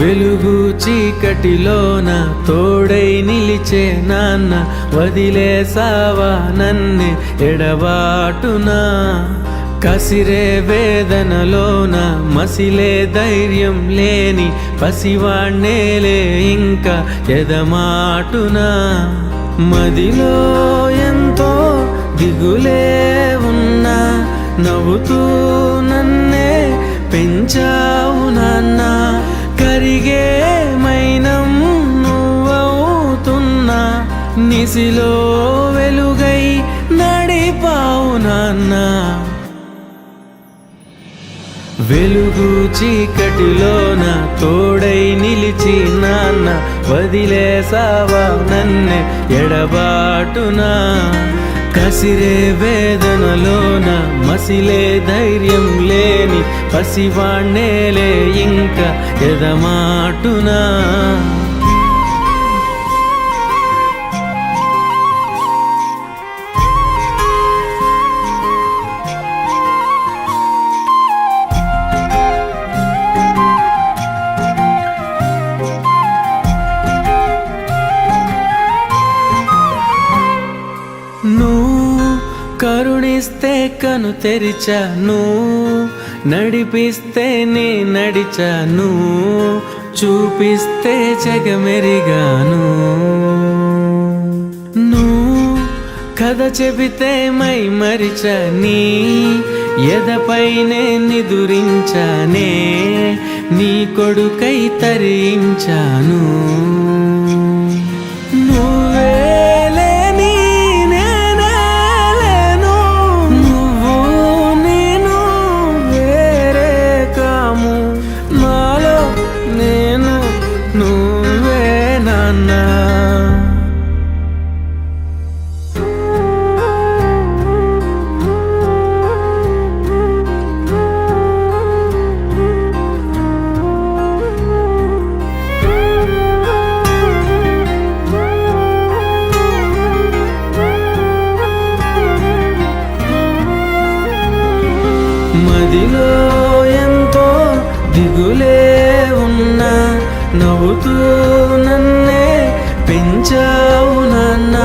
వెలుగు చీకటిలోన తోడై నిలిచే నాన్న, వదిలేసావా నన్నే ఎడబాటునా. కసిరే వేదనలోన మసిలే ధైర్యం లేని పసివాణ్ణేలే ఇంకా ఎదమాటునా. మదిలో ఎంతో దిగులే ఉన్నా, నవ్వుతూ నన్నే పెంచావు నాన్న. కరిగే మైనం నువ్వవుతున్నా, నిసిలో వెలుగై నడిపావు నాన్న. వెలుగు చీకటిలోన తోడై నిలిచి నాన్న, వదిలేసావా నన్నే ఎడబాటునా. కసిరే వేదనలోన మసిలే ధైర్యం లేని పసివాణ్ణేలే ఇంకా ఎదమాటునా. నువ్వు కరుణిస్తే కను తెరిచాను, నడిపిస్తే నే నడిచాను, చూపిస్తే జగమెరిగాను. నువ్వు కథ చెబితే మై మరిచని, ఎదపైనే నిదురించానే, నీ కొడుకై తరించాను. నువ్వే నాన్న. మదిలో ఎంతో దిగులే ఉన్నా, నవ్వుతూ నన్నే పెంచావు నాన్న.